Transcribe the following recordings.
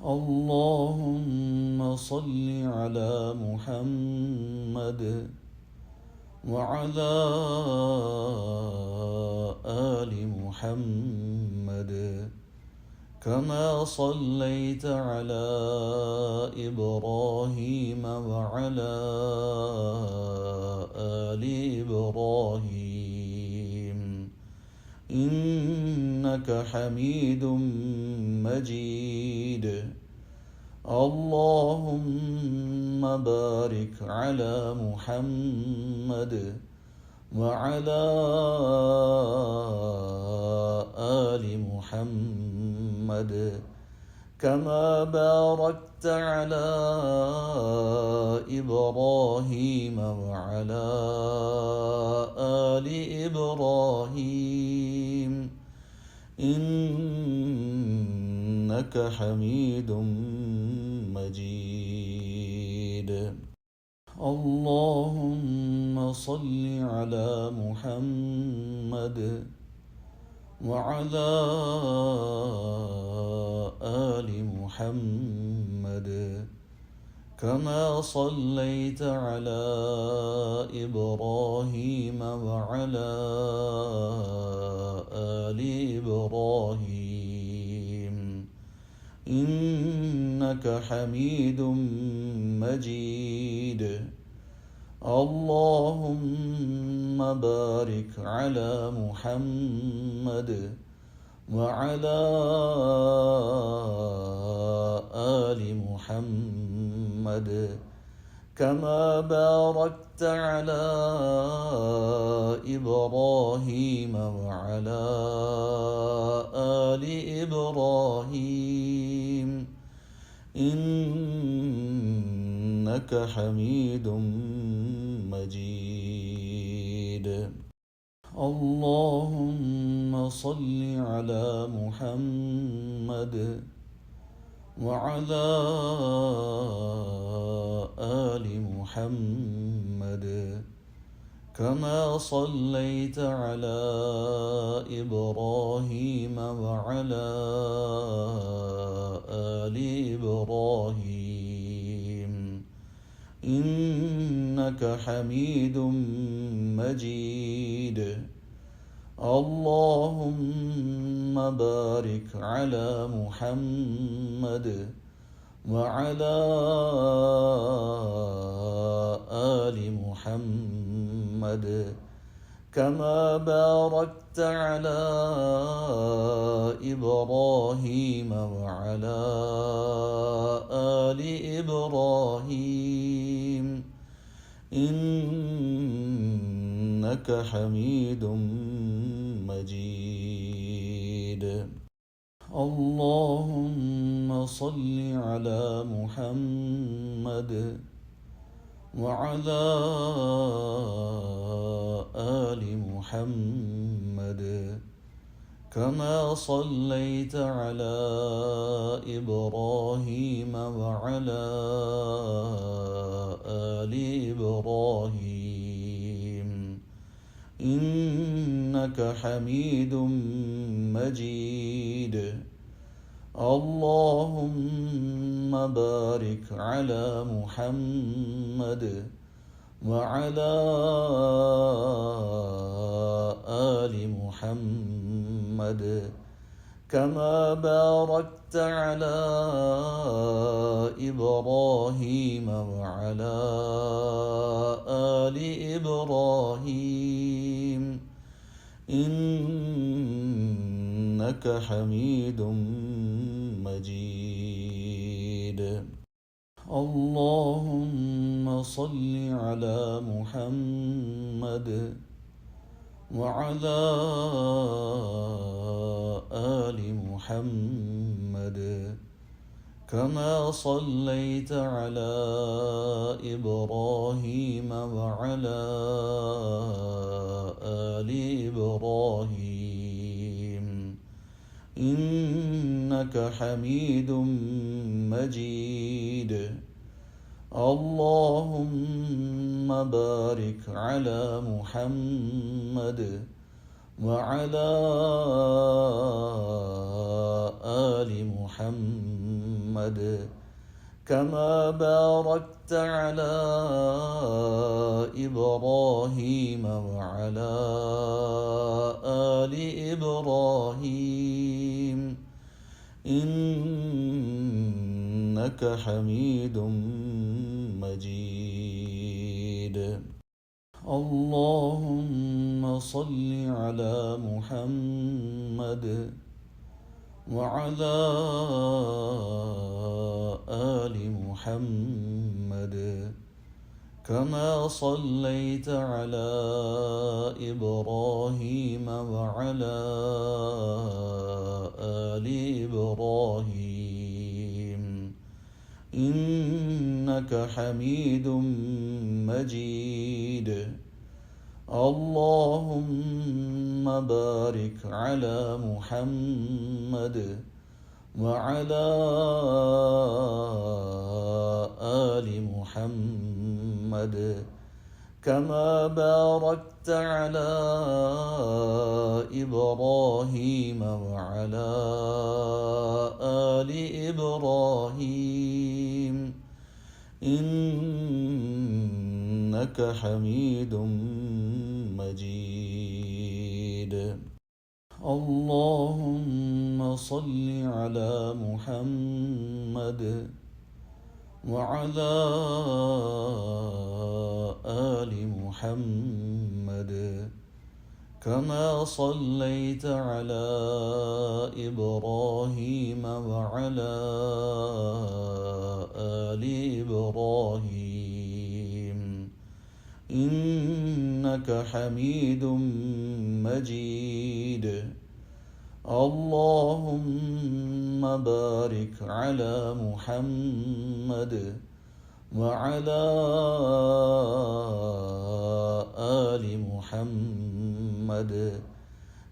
اللهم صل على محمد وعلى آل محمد كما صليت على إبراهيم وعلى آل إبراهيم إنك حميد مجيد. اللهم بارك على محمد وعلى آل محمد كما باركت على إبراهيم وعلى آل إبراهيم إنك حميد مجيد. اللهم صل على محمد وعلى آل محمد كما صليت على إبراهيم وعلى آل إبراهيم إنك حميد مجيد. اللهم بارك على محمد وعلى آل محمد كما باركت على إبراهيم وعلى آل إبراهيم إنك حميد مجيد. اللهم صل على محمد وعلى آل محمد كما صليت على إبراهيم وعلى آل إبراهيم إنك حميد مجيد. اللهم بارك على محمد وعلى آل محمد كما باركت على إبراهيم وعلى آل إبراهيم إنك حميد مجيد. اللهم صل على محمد وعلى آل محمد كما صليت على إبراهيم وعلى آل إبراهيم إنك حميد مجيد. اللهم بارك على محمد وعلى آل محمد كما صليت على إبراهيم وعلى آل إبراهيم إنك حميد مجيد. اللهم بارك على محمد وعلى آل محمد كما صليت على إبراهيم وعلى آل إبراهيم إنك حميد مجيد. اللهم بارك على محمد وعلى آل محمد كما باركت على إبراهيم وعلى آل إبراهيم إنك حميد مجيد. اللهم صل على محمد وعلى آل محمد كما صليت على إبراهيم وعلى آل إبراهيم إنك حميد مجيد. اللهم بارك على محمد وعلى آل محمد كما باركت على إبراهيم وعلى آل إبراهيم إنك حميد مجيد. اللهم صل على محمد وعلى آل محمد كما صليت على إبراهيم وعلى آل إبراهيم إنك حميد مجيد. اللهم بارك على محمد وعلى آل محمد كما باركت على إبراهيم وعلى آل إبراهيم إنك حميد مجيد. اللهم صل على محمد وعلى آل محمد كما صليت على إبراهيم وعلى آل إبراهيم إنك حميد مجيد. اللهم بارك على محمد وعلى آل محمد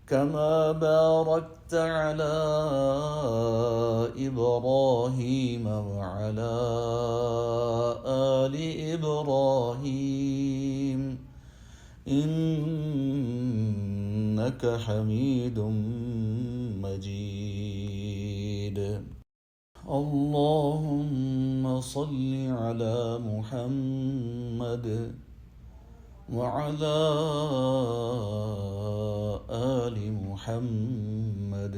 كما باركت على إبراهيم وعلى آل إبراهيم إنك حميد مجيد. اللهم صل على محمد وعلى آل محمد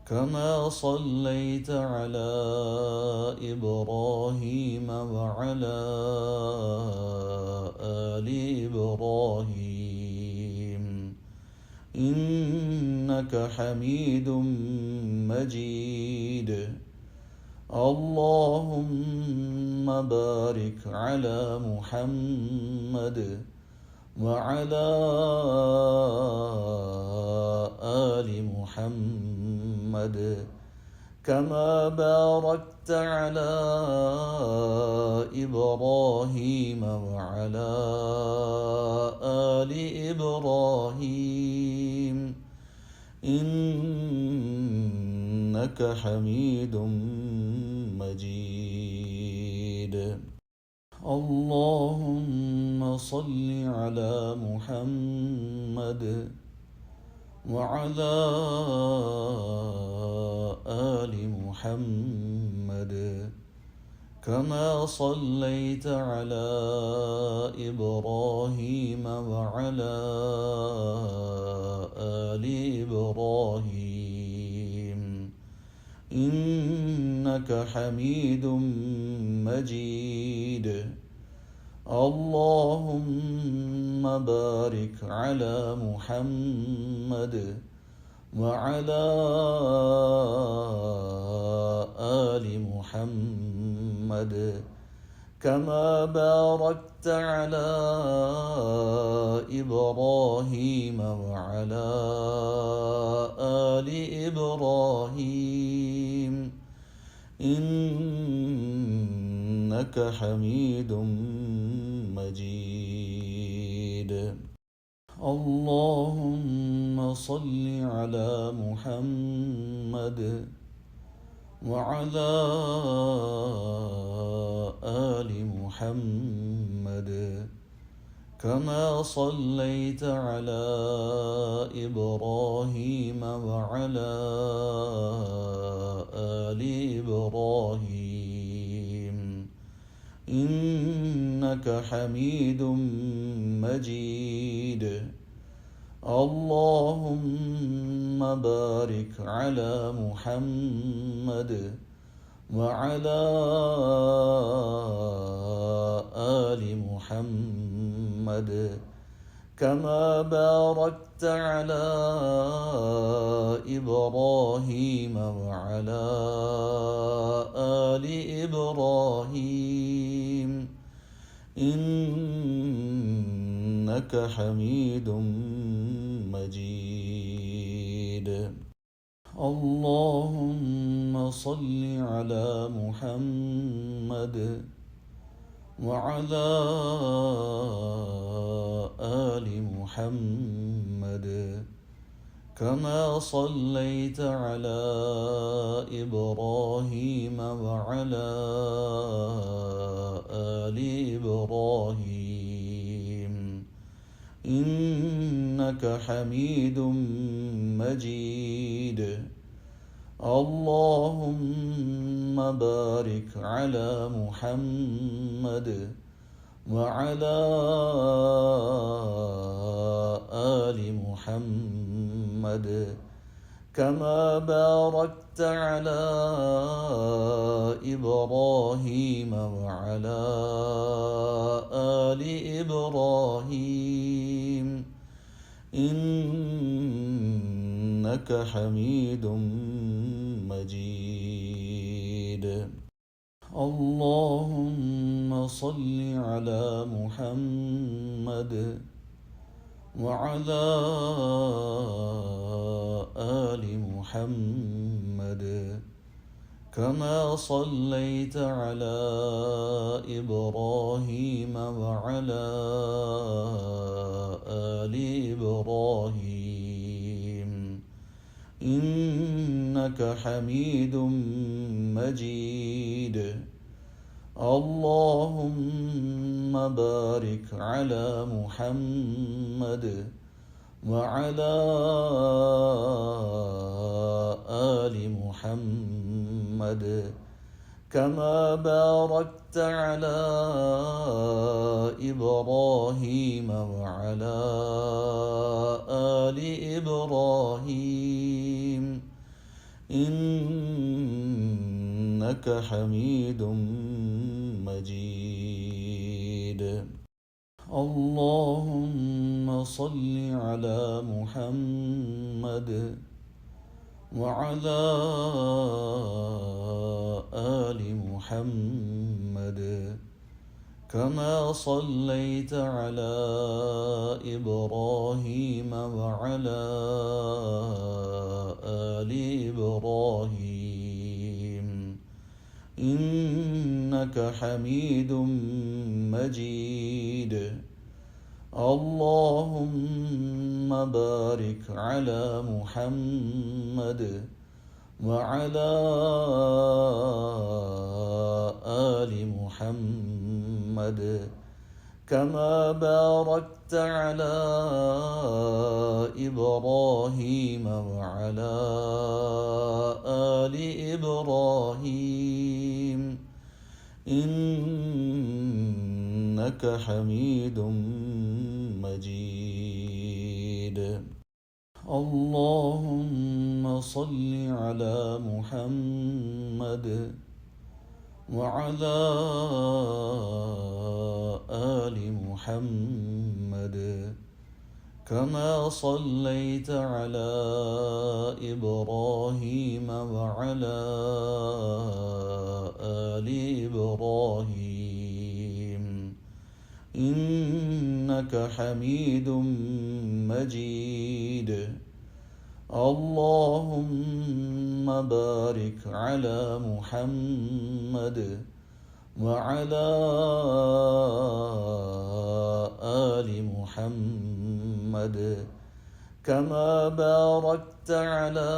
كما صليت على إبراهيم وعلى آل إبراهيم إنك حميد مجيد. اللهم بارك على محمد وعلى آل محمد كما باركت على إبراهيم وعلى آل إبراهيم إنك حميد مجيد. اللهم صل على محمد وعلى آل محمد كما صليت على إبراهيم وعلى آل إبراهيم إنك حميد مجيد. اللهم بارك على محمد وعلى آل محمد كما باركت على إبراهيم وعلى آل إبراهيم إنك حميد مجيد. اللهم صل على محمد وعلى آل محمد كما صليت على إبراهيم وعلى آل إبراهيم إنك حميد مجيد. اللهم بارك على محمد وعلى آل محمد كما باركت على إبراهيم وعلى آل إبراهيم إنك حميد مجيد. اللهم صل على محمد وعلى آل محمد كما صليت على إبراهيم وعلى آل إبراهيم إنك حميد مجيد. اللهم بارك على محمد وعلى آل محمد كما باركت على إبراهيم وعلى آل إبراهيم إنك حميد مجيد. اللهم صل على محمد وعلى آل محمد كما صليت على إبراهيم وعلى آل إبراهيم إنك حميد مجيد. اللهم بارك على محمد وعلى آل محمد كما باركت على إبراهيم وعلى آل إبراهيم إنك حميد مجيد. اللهم صل على محمد وعلى آل محمد كما صليت على إبراهيم وعلى آل إبراهيم إنك حميد مجيد. اللهم بارك على محمد وعلى آل محمد كما باركت على إبراهيم وعلى آل إبراهيم إنك حميد مجيد. اللهم صل على محمد وعلى آل محمد كما صليت على إبراهيم وعلى آل إبراهيم إنك حميد مجيد. اللهم بارك على محمد وعلى آل محمد كما باركت على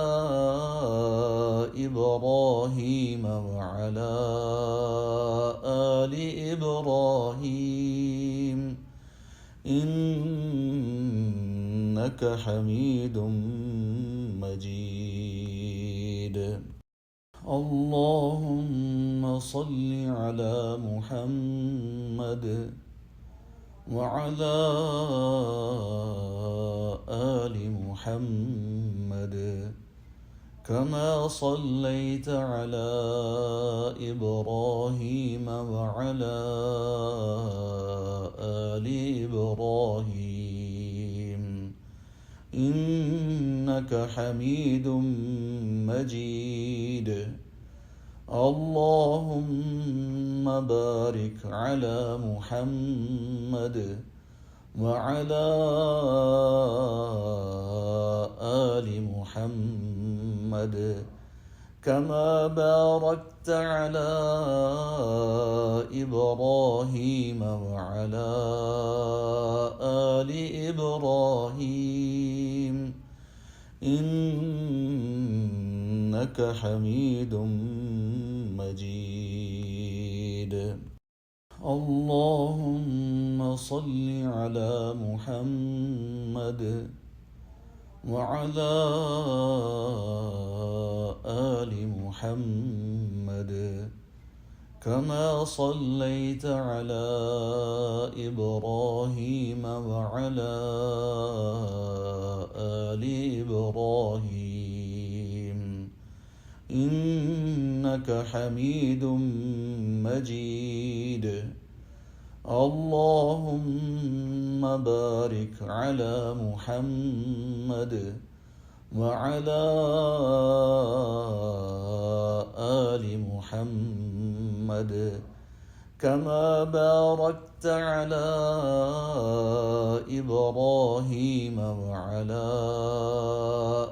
إبراهيم وعلى آل إبراهيم إنك حميد مجيد. اللهم صل على محمد وعلى آل محمد كما صليت على إبراهيم وعلى آل إبراهيم إنك حميد مجيد. اللهم بارك على محمد وعلى آل محمد كما باركت على إبراهيم وعلى آل إبراهيم إنك حميد مجيد. اللهم صل على محمد وعلى آل محمد كما صليت على إبراهيم وعلى آل إبراهيم إنك حميد مجيد. اللهم بارك على محمد وعلى آل محمد كما باركت على إبراهيم وعلى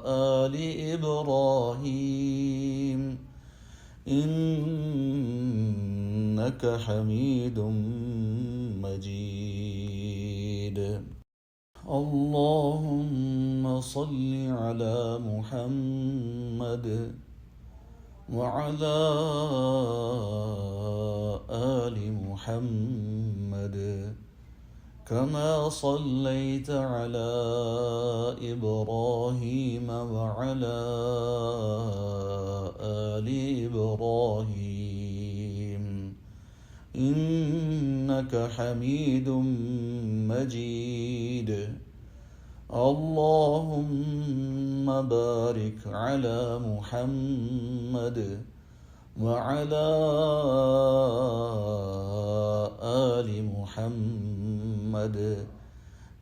آل إبراهيم إنك حميد مجيد. اللهم صل على محمد وعلى آل محمد كما صليت على إبراهيم وعلى آل إبراهيم إنك حميد مجيد. اللهم بارك على محمد وعلى آل محمد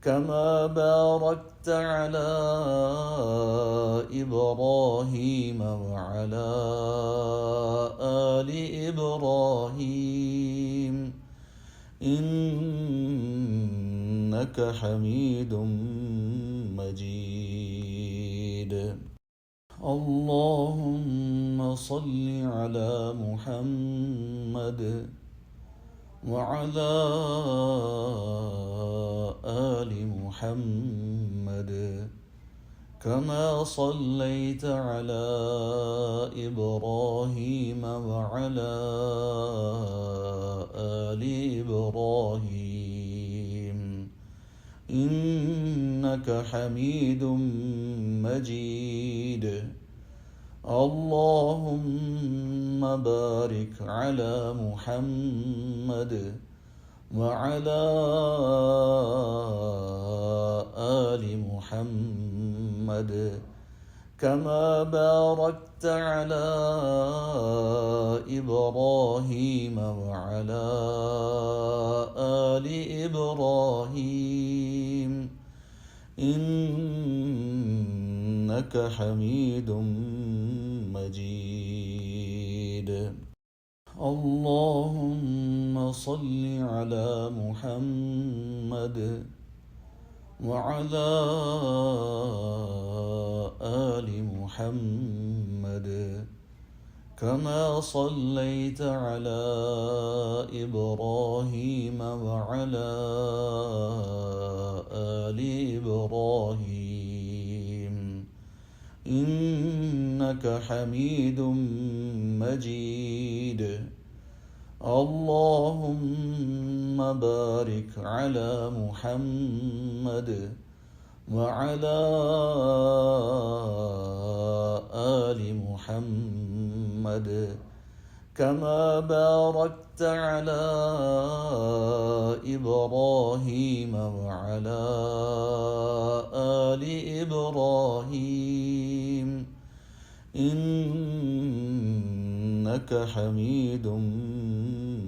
كما باركت على إبراهيم وعلى آل إبراهيم إنك حميد مجيد. اللهم صل على محمد وعلى آل محمد كما صليت على إبراهيم وعلى آل إبراهيم إنك حميد مجيد. اللهم بارك على محمد وعلى آل محمد كما باركت على إبراهيم وعلى آل إبراهيم إنك حميد مجيد. اللهم صل على محمد وعلى آل محمد كما صليت على إبراهيم وعلى آل إبراهيم إنك حميد مجيد. اللهم بارك على محمد وعلى آل محمد كما باركت على إبراهيم وعلى آل إبراهيم إنك حميد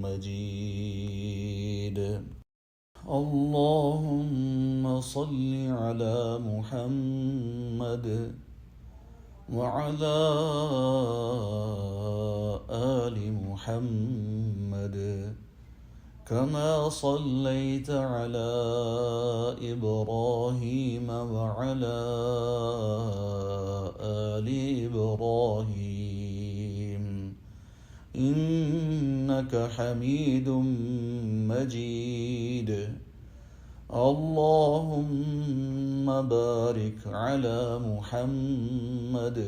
مجيد. اللهم صل على محمد وعلى آل محمد كما صليت على إبراهيم وعلى آل إبراهيم إنك حميد مجيد. اللهم بارك على محمد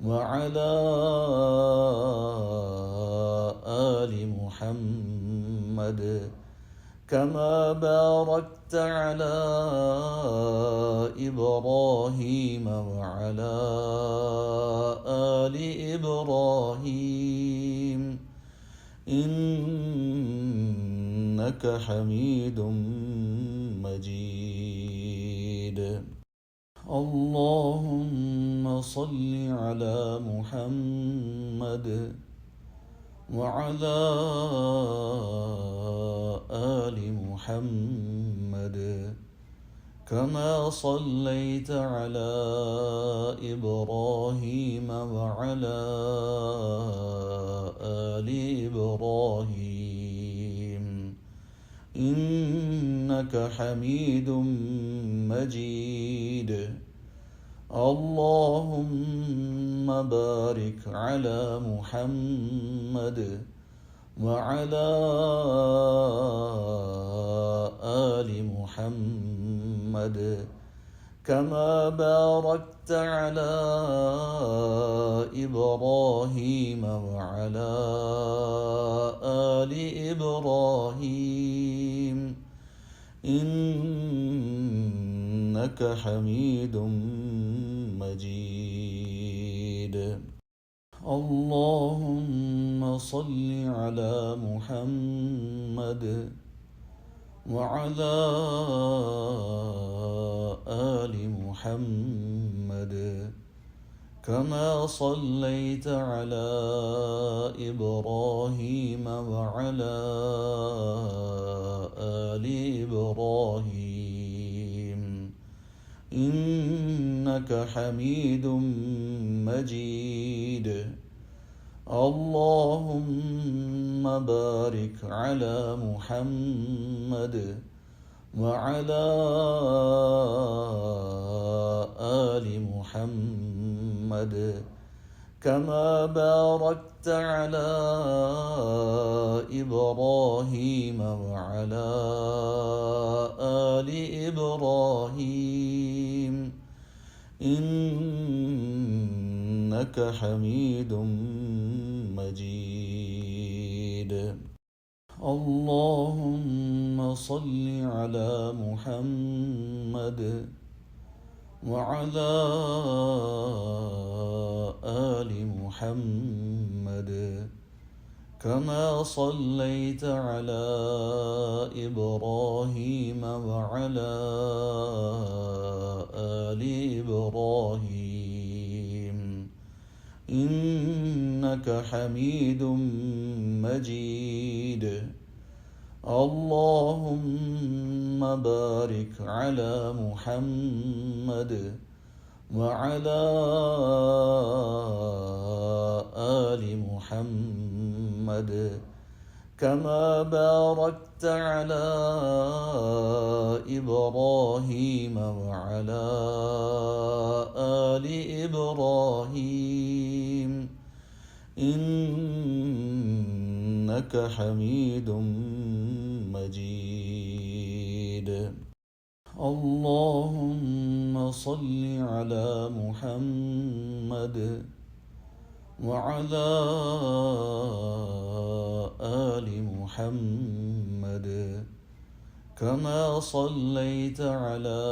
وعلى آل محمد كما باركت على إبراهيم وعلى آل إبراهيم إنك حميد مجيد. اللهم صل على محمد وعلى آل محمد كما صليت على إبراهيم وعلى آل إبراهيم إنك حميد مجيد. اللهم بارك على محمد وعلى آل محمد كما باركت على إبراهيم وعلى آل إبراهيم إنك حميد مجيد. اللهم صل على محمد وعلى آل محمد كما صليت على إبراهيم وعلى آل إبراهيم إنك حميد مجيد. اللهم بارك على محمد وعلى آل محمد كما باركت على إبراهيم وعلى آل إبراهيم إنك حميد مجيد. اللهم صل على محمد وعلى آل محمد كما صليت على إبراهيم وعلى آل إبراهيم إنك حميد مجيد. اللهم بارك على محمد وعلى آل محمد كما باركت على إبراهيم وعلى آل إبراهيم إنك حميد مجيد. اللهم صل على محمد وعلى آل محمد كما صليت على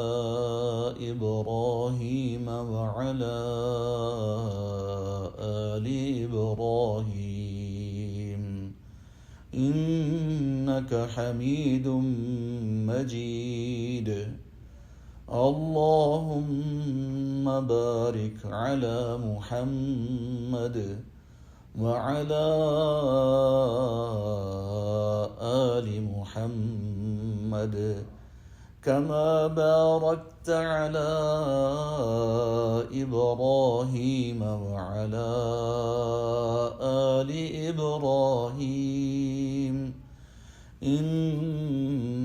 إبراهيم وعلى آل إبراهيم إنك حميد مجيد. اللهم بارك على محمد وعلى آل محمد كما باركت على إبراهيم وعلى آل إبراهيم إنك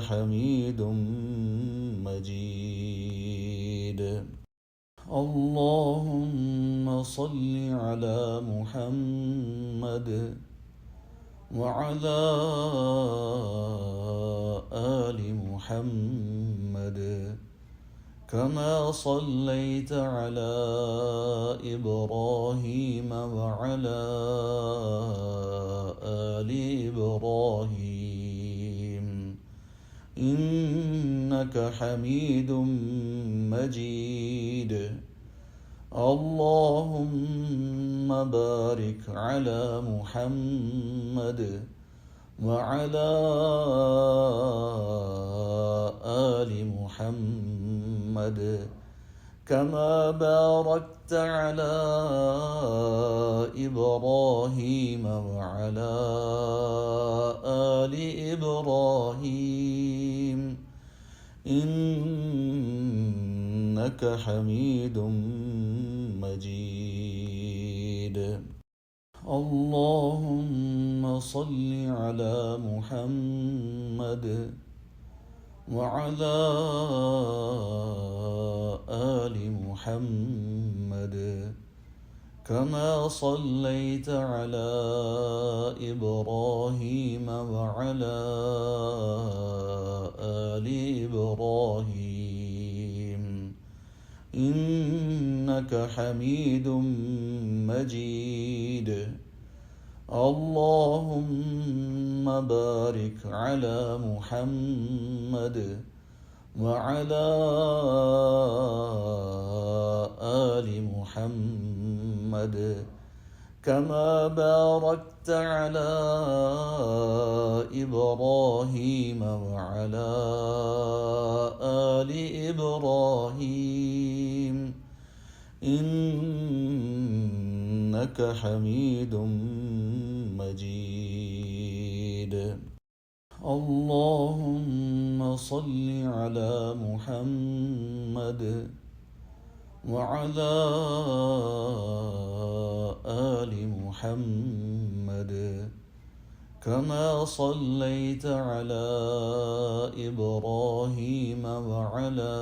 حميد مجيد. اللهم صل على محمد وعلى آل محمد كما صليت على إبراهيم وعلى آل إبراهيم إنك حميد مجيد. اللهم بارك على محمد وعلى آل محمد كما باركت على إبراهيم وعلى آل إبراهيم إنك حميد مجيد. اللهم صل على محمد وعلى آل محمد كما صليت على إبراهيم وعلى آل إبراهيم إنك حميد مجيد. اللهم بارك على محمد وعلى آل محمد كما باركت على إبراهيم وعلى آل إبراهيم إنك حميد مجيد. اللهم صل على محمد وعلى آل محمد كما صليت على إبراهيم وعلى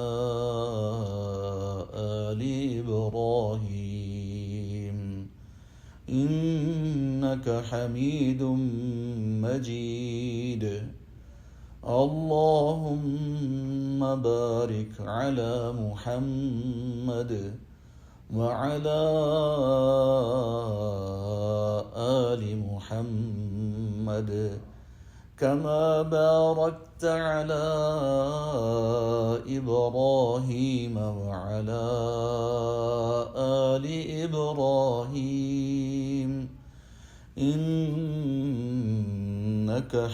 آل إبراهيم إنك حميد مجيد. اللهم بارك على محمد وعلى آل محمد كما باركت على إبراهيم وعلى آل إبراهيم إنك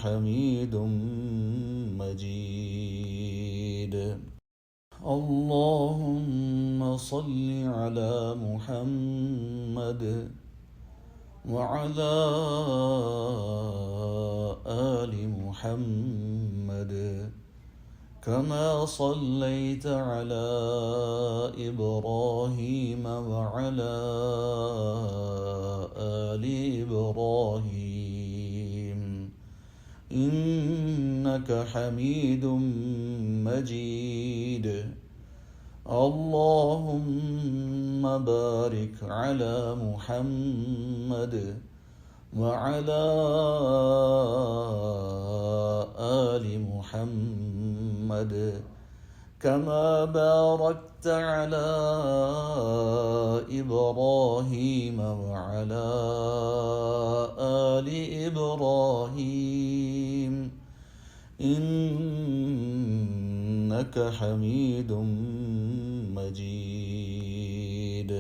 حميد مجيد. اللهم صل على محمد وعلى آل محمد كما صليت على إبراهيم وعلى آل إبراهيم إنك حميد مجيد. اللهم بارك على محمد وعلى آل محمد كما باركت على إبراهيم وعلى آل إبراهيم إنك حميد مجيد.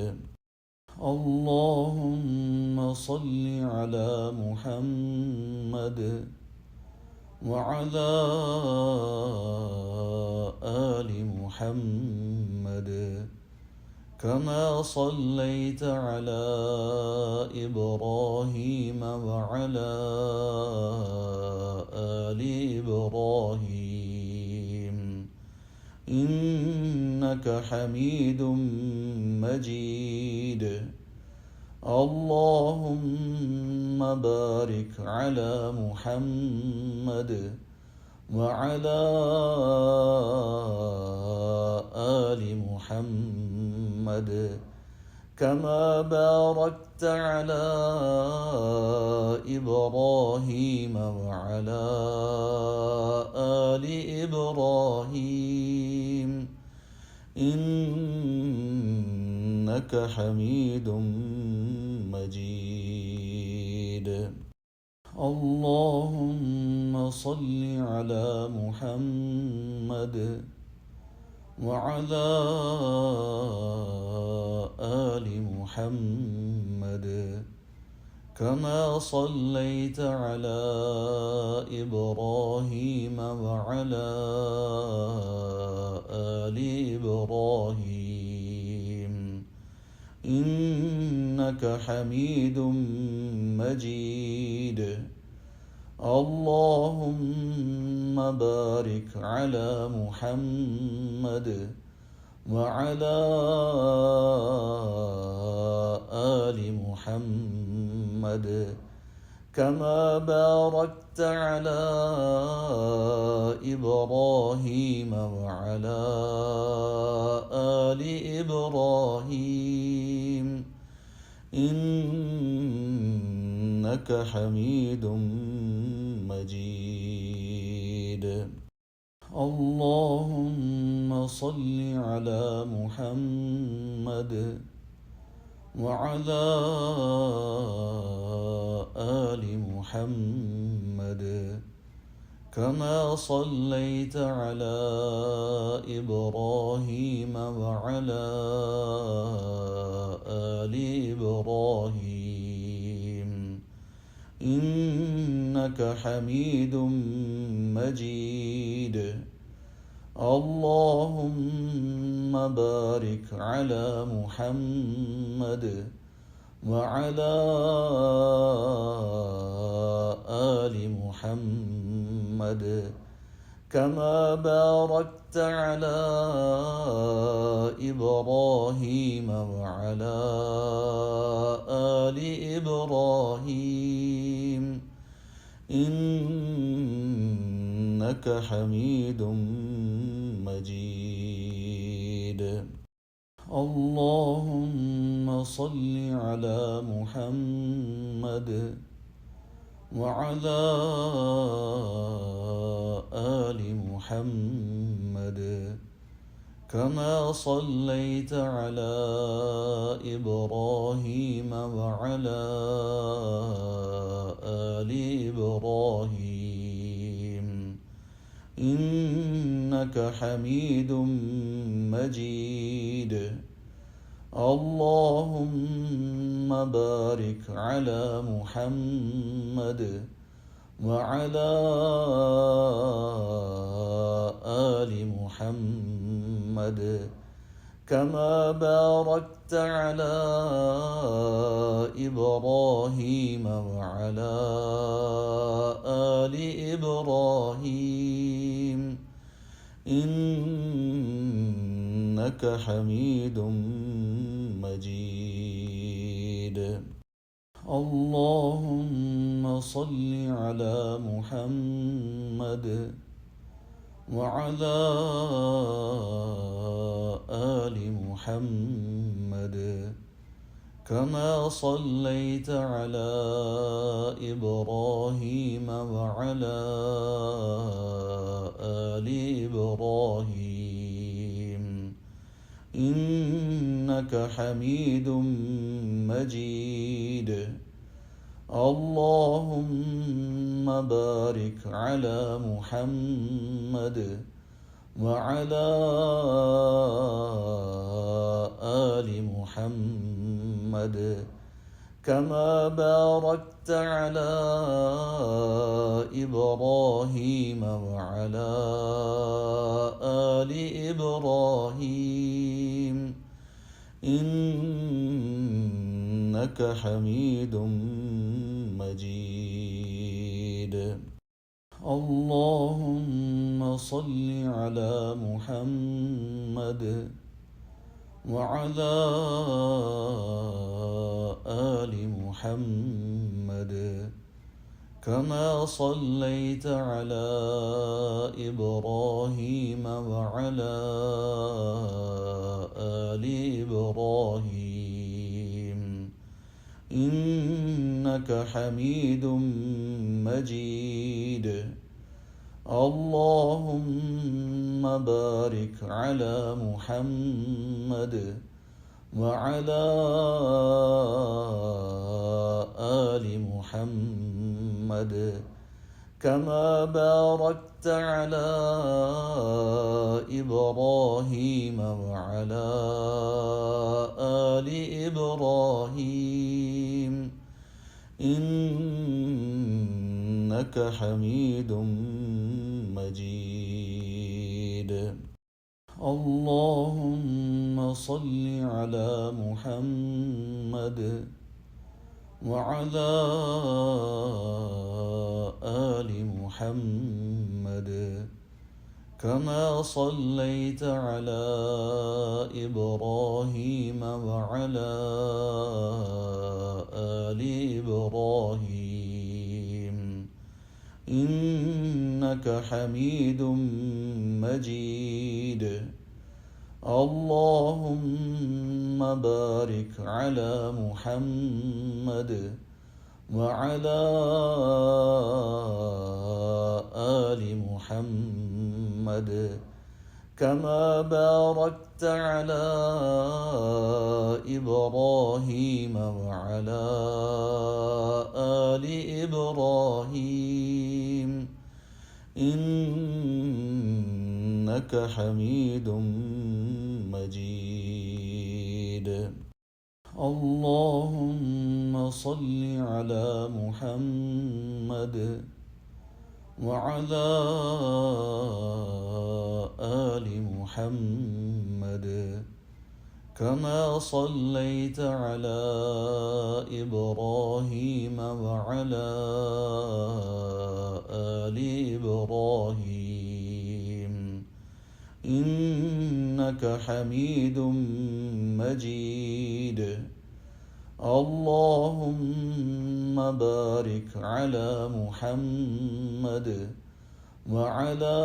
اللهم صل على محمد وعلى آل محمد كما صليت على إبراهيم وعلى آل إبراهيم إنك حميد مجيد. اللهم بارك على محمد وعلى آل محمد كما باركت على إبراهيم وعلى آل إبراهيم إنك حميد مجيد. اللهم صل على محمد وعلى آل محمد كما صليت على إبراهيم وعلى آل إبراهيم إنك حميد مجيد. اللهم بارك على محمد وعلى آل محمد كما باركت على إبراهيم وعلى آل إبراهيم إنك حميد مجيد. اللهم صل على محمد وعلى آل محمد كما صليت على إبراهيم وعلى آل إبراهيم إنك حميد مجيد. اللهم بارك على محمد وعلى آل محمد كما باركت على إبراهيم وعلى آل إبراهيم إنك حميد مجيد. اللهم صل على محمد وعلى آل محمد كما صليت على إبراهيم وعلى آل إبراهيم إنك حميد مجيد. اللهم بارك على محمد وعلى آل محمد كما باركت على إبراهيم وعلى آل إبراهيم إنك حميد مجيد. اللهم صل على محمد وعلى آل محمد كما صليت على إبراهيم وعلى آل إبراهيم إنك حميد مجيد. اللهم بارك على محمد وعلى آل محمد كما باركت على إبراهيم وعلى آل إبراهيم إنك حميد مجيد. اللهم صل على محمد وعلى آل محمد كما صليت على إبراهيم وعلى آل إبراهيم إنك حميد مجيد. اللهم بارك على محمد وعلى آل محمد كما باركت على إبراهيم وعلى آل إبراهيم إنك حميد مجيد. اللهم صل على محمد وعلى آل محمد كما صليت على إبراهيم وعلى آل إبراهيم إنك حميد مجيد. اللهم بارك على محمد وعلى آل محمد كما باركت على إبراهيم وعلى آل إبراهيم إنك حميد مجيد. اللهم صل على محمد وعلى آل محمد كما صليت على إبراهيم وعلى آل إبراهيم إنك حميد مجيد. اللهم بارك على محمد وعلى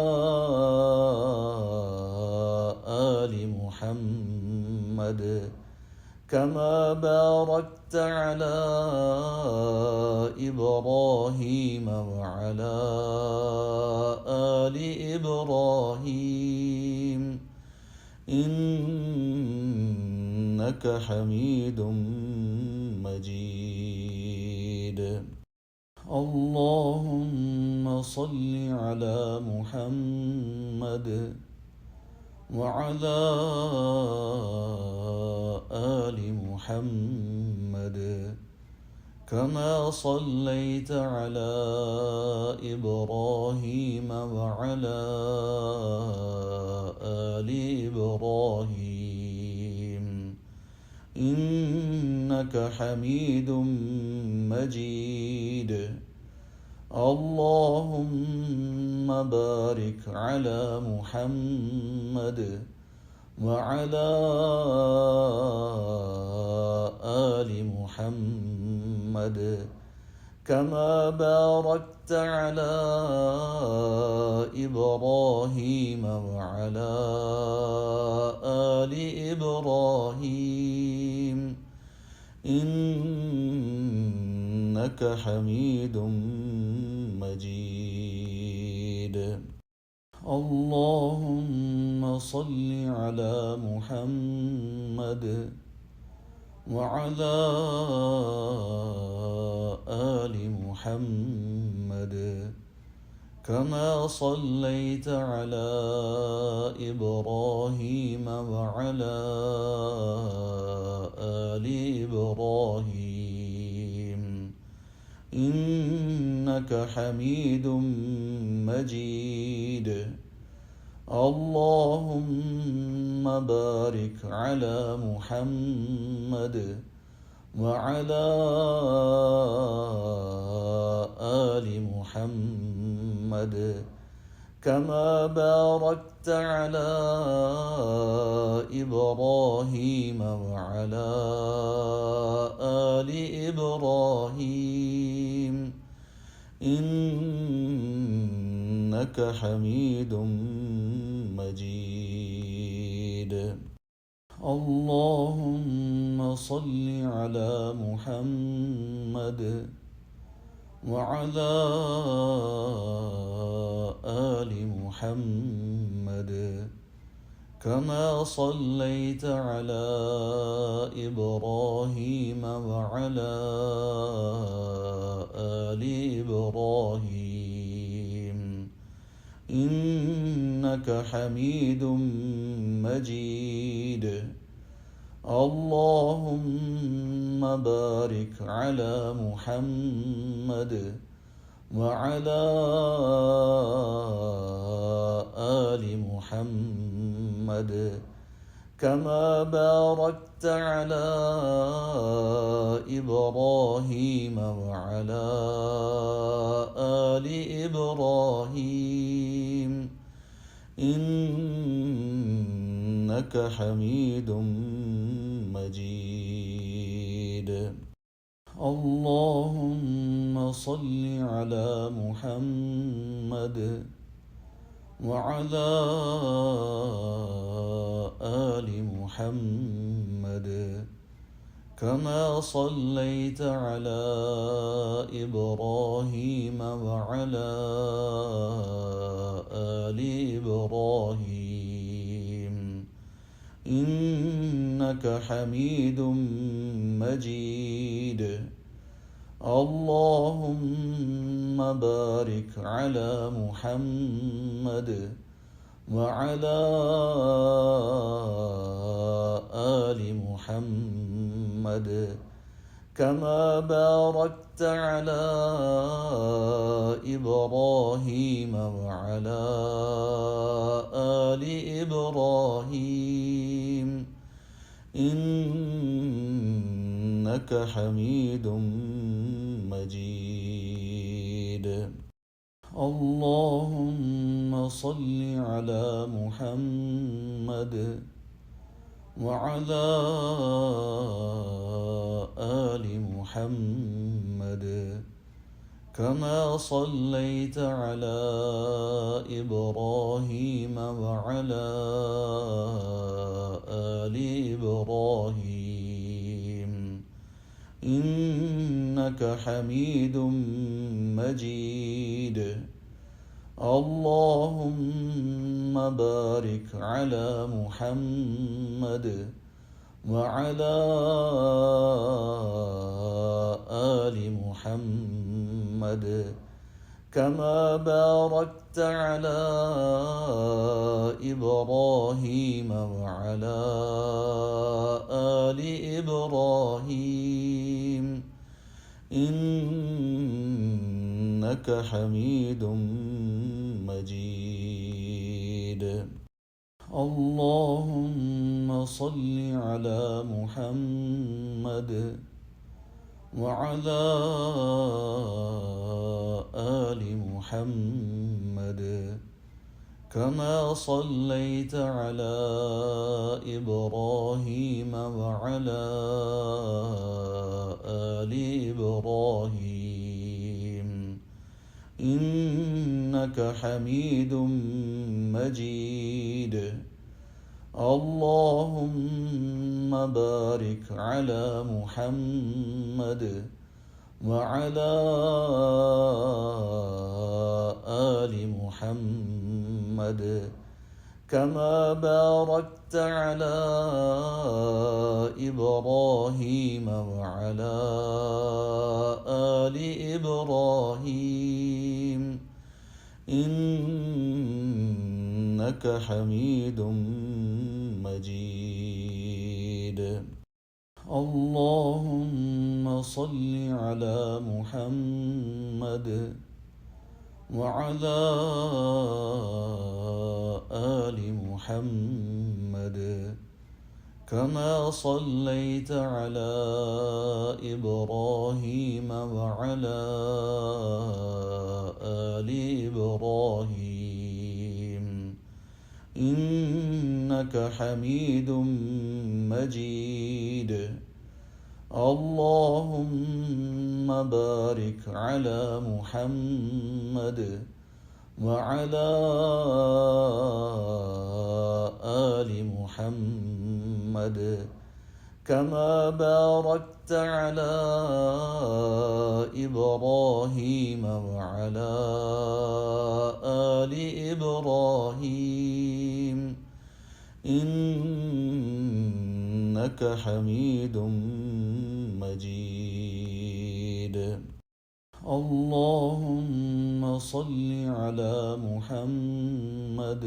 آل محمد كما باركت على إبراهيم وعلى آل إبراهيم إنك حميد مجيد. اللهم صل على محمد وعلى آل محمد كما صليت على إبراهيم وعلى آل إبراهيم إنك حميد مجيد. اللهم بارك على محمد وعلى آل محمد كما باركت على إبراهيم وعلى آل إبراهيم إنك حميد مجيد. اللهم صل على محمد وعلى آل محمد كما صليت على إبراهيم وعلى آل إبراهيم إنك حميد مجيد. اللهم بارك على محمد وعلى آل محمد كما باركت على إبراهيم وعلى آل إبراهيم إنك حميد مجيد. اللهم صل على محمد وعلى آل محمد كما صليت على إبراهيم وعلى آل إبراهيم إنك حميد مجيد. اللهم بارك على محمد وعلى آل محمد كما باركت على إبراهيم وعلى آل إبراهيم إنك حميد مجيد. اللهم صل على محمد وعلى آل محمد كما صليت على إبراهيم وعلى آل إبراهيم إنك حميد مجيد. اللهم بارك على محمد وعلى آل محمد كما باركت على إبراهيم وعلى آل إبراهيم إنك حميد مجيد. اللهم صل على محمد وعلى آل محمد كما صليت على إبراهيم وعلى آل إبراهيم إنك حميد مجيد. اللهم بارك على محمد وعلى آل محمد كما باركت على إبراهيم وعلى آل إبراهيم إنك حميد مجيد. اللهم صل على محمد وعلى آل محمد كما صليت على إبراهيم وعلى آل إبراهيم إنك حميد مجيد. اللهم بارك على محمد وعلى آل محمد كما باركت على إبراهيم وعلى آل إبراهيم إنك حميد مجيد. اللهم صل على محمد وعلى آل محمد كما صليت على إبراهيم وعلى آل إبراهيم إنك حميد مجيد. اللهم بارك على محمد وعلى آل محمد كما باركت على إبراهيم وعلى آل إبراهيم إنك حميد مجيد. اللهم صل على محمد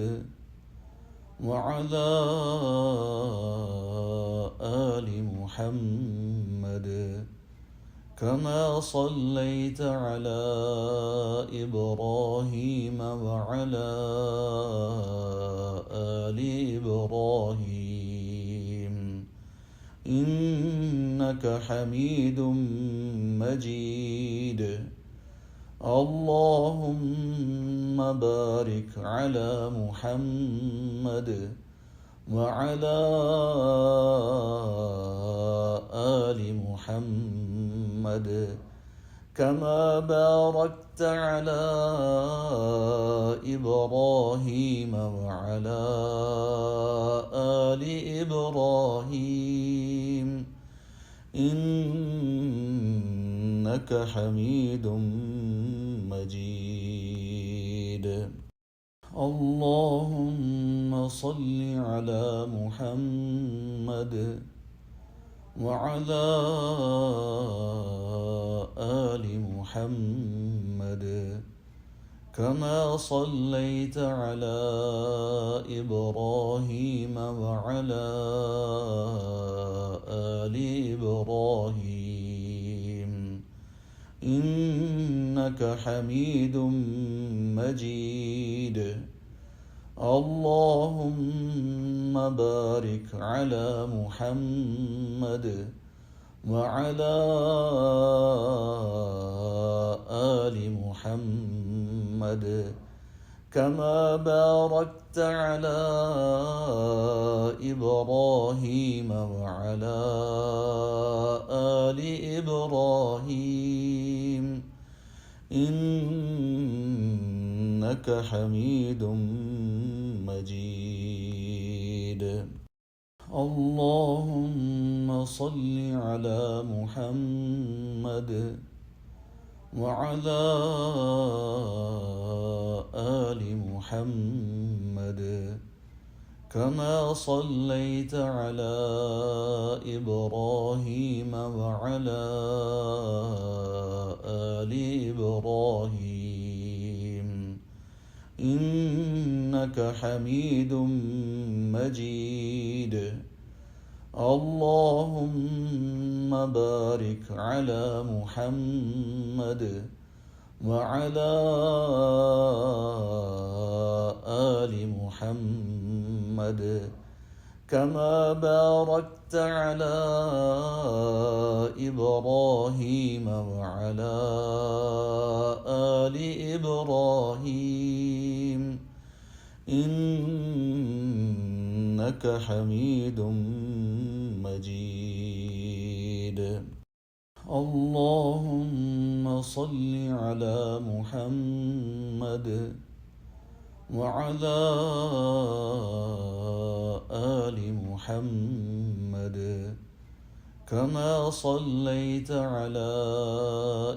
وعلى آل محمد كما صليت على إبراهيم وعلى آل إبراهيم إنك حميد مجيد. اللهم بارك على محمد وعلى آل محمد كما باركت على إبراهيم وعلى آل إبراهيم إنك حميد مجيد. اللهم صل على محمد وعلى آل محمد كما صليت على إبراهيم وعلى آل إبراهيم إنك حميد مجيد. اللهم بارك على محمد وعلى آل محمد كما باركت على إبراهيم وعلى آل إبراهيم إنك حميد مجيد. اللهم صل على محمد وعلى آل محمد كما صليت على إبراهيم وعلى آل إبراهيم إنك حميد مجيد. اللهم بارك على محمد وعلى آل محمد كما باركت على إبراهيم وعلى آل إبراهيم إنك حميد مجيد. اللهم صل على محمد وعلى آل محمد كما صليت على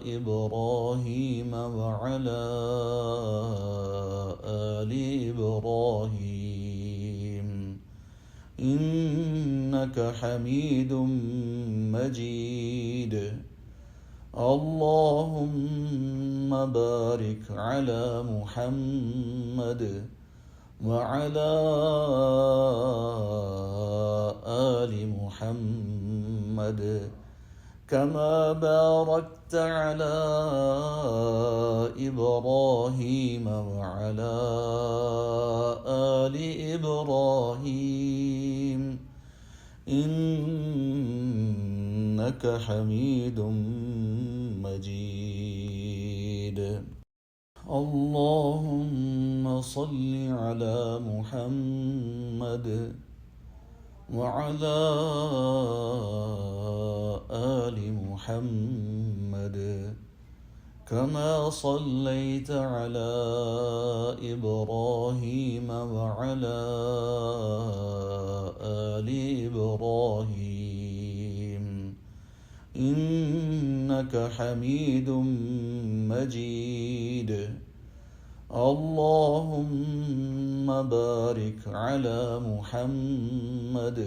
إبراهيم وعلى آل إبراهيم إنك حميد مجيد. اللهم بارك على محمد وعلى آل محمد كما باركت على إبراهيم وعلى آل إبراهيم إنك حميد مجيد. اللهم صل على محمد وعلى آل محمد كما صليت على إبراهيم وعلى آل إبراهيم إنك حميد مجيد. اللهم بارك على محمد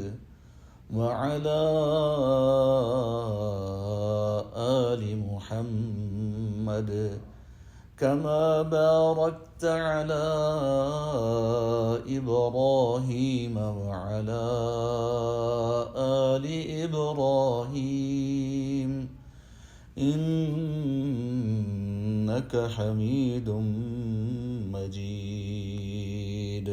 وعلى آل محمد كما باركت على إبراهيم وعلى آل إبراهيم إنك حميد مجيد.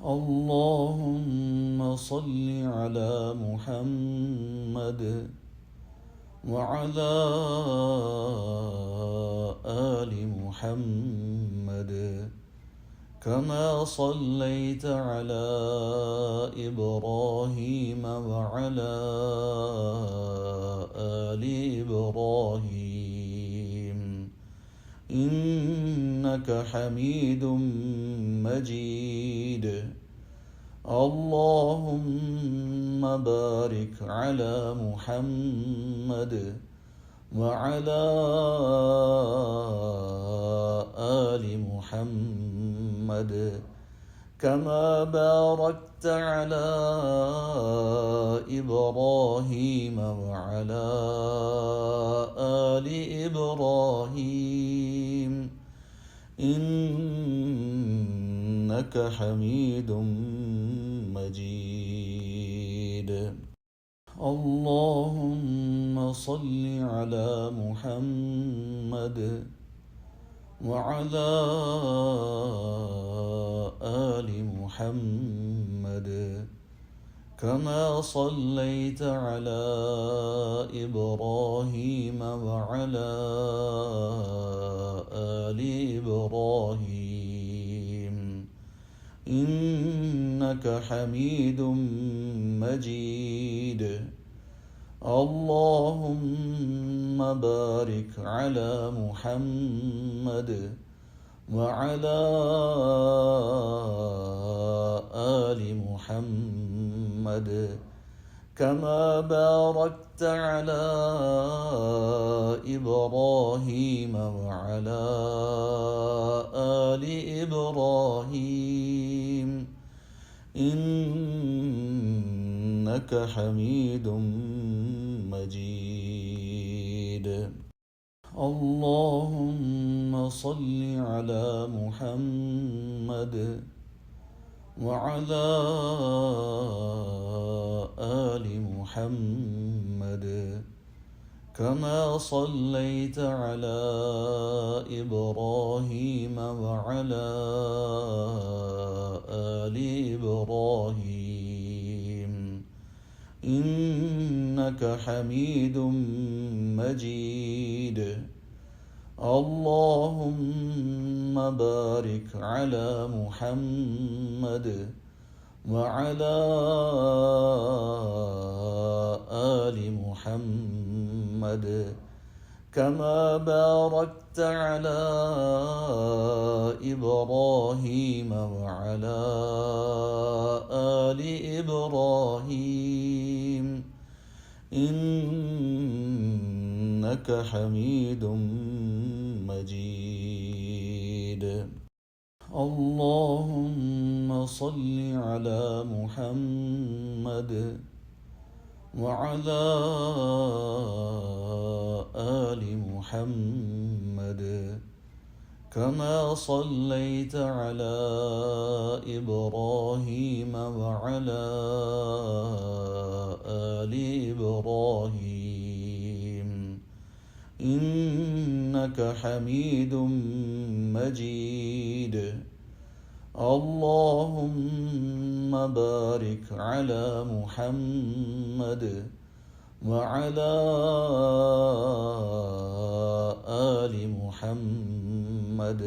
اللهم صل على محمد وعلى آل محمد كما صليت على إبراهيم وعلى آل إبراهيم إنك حميد مجيد. اللهم بارك على محمد وعلى آل محمد كما باركت على إبراهيم وعلى آل إبراهيم إنك حميد مجيد. اللهم صل على محمد وعلى آل محمد كما صليت على إبراهيم وعلى آل إبراهيم إنك حميد مجيد. اللهم بارك على محمد وعلى آل محمد كما باركت على إبراهيم وعلى آل إبراهيم إنك حميد مجيد. اللهم صل على محمد وعلى آل محمد كما صليت على إبراهيم وعلى آل إبراهيم إنك حميد مجيد. اللهم بارك على محمد وعلى آل محمد كما باركت على إبراهيم وعلى آل إبراهيم إنك حميد مجيد. اللهم صل على محمد وعلى آل محمد كما صليت على إبراهيم وعلى آل إبراهيم إنك حميد مجيد. اللهم بارك على محمد وعلى آل محمد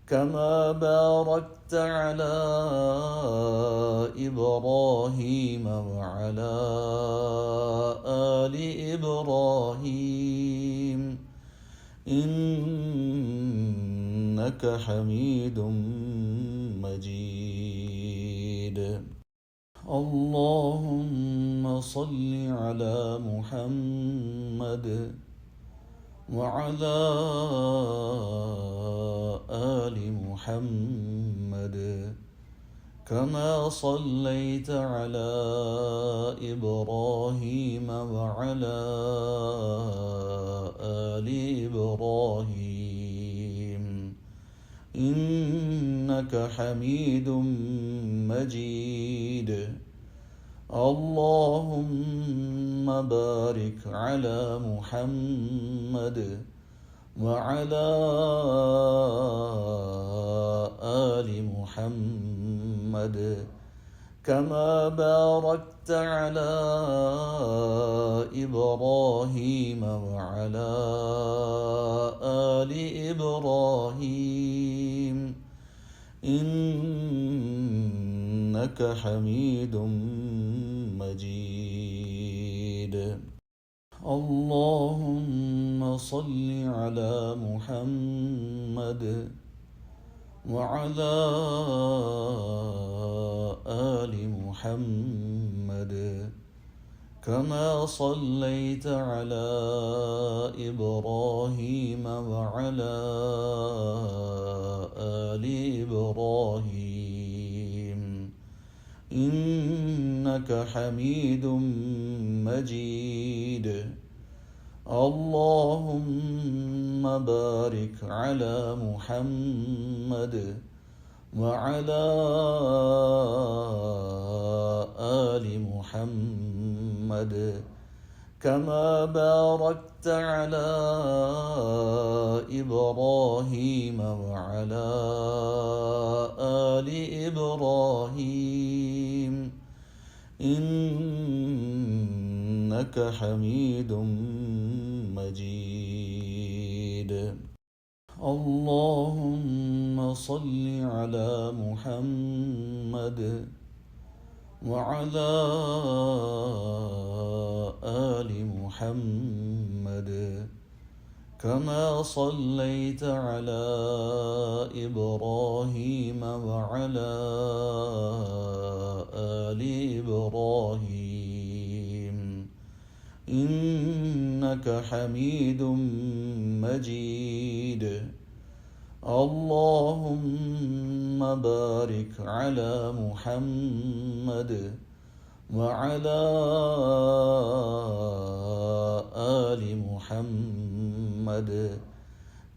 كما باركت على إبراهيم وعلى آل إبراهيم إنك حميد مجيد. اللهم صل على محمد وعلى آل محمد كما صليت على إبراهيم وعلى آل إبراهيم إنك حميد مجيد. اللهم بارك على محمد وعلى آل محمد كما باركت على إبراهيم وعلى آل إبراهيم إنك حميد مجيد. اللهم صل على محمد وعلى آل محمد كما صليت على إبراهيم وعلى آل إبراهيم إنك حميد مجيد. اللهم بارك على محمد وعلى آل محمد كما باركت على إبراهيم وعلى آل إبراهيم إنك حميد مجيد. اللهم صل على محمد وعلى آل محمد كما صليت على إبراهيم وعلى آل إبراهيم إنك حميد مجيد. اللهم بارك على محمد وعلى آل محمد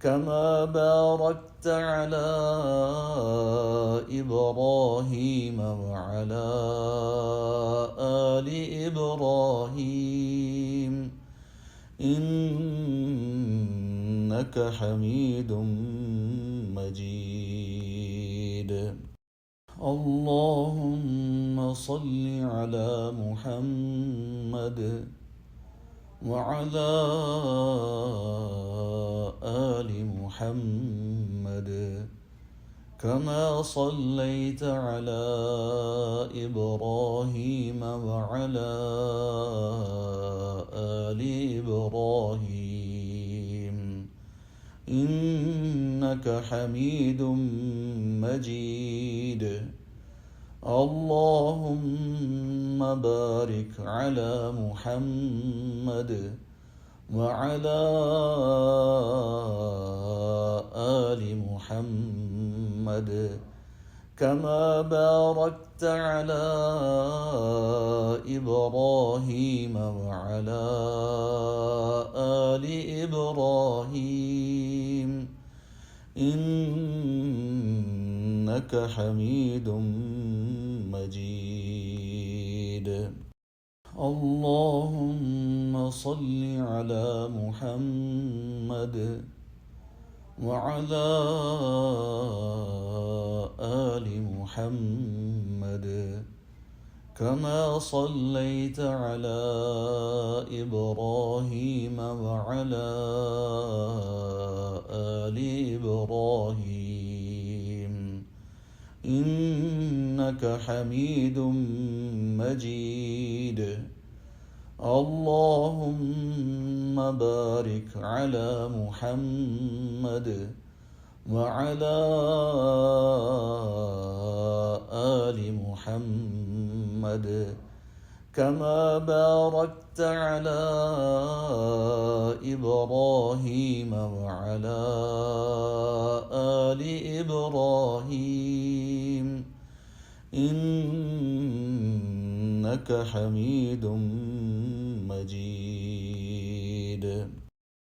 كما باركت على إبراهيم وعلى آل إبراهيم إنك حميد مجيد. اللهم صل على محمد وعلى آل محمد كما صليت على إبراهيم وعلى آل إبراهيم إنك حميد مجيد. اللهم بارك على محمد وعلى آل محمد كما باركت على إبراهيم وعلى آل إبراهيم إنك حميد مجيد. اللهم صل على محمد وعلى آل محمد كما صليت على إبراهيم وعلى آل إبراهيم إنك حميد مجيد. اللهم بارك على محمد وعلى آل محمد كما باركت على إبراهيم وعلى آل إبراهيم إنك حميد مجيد.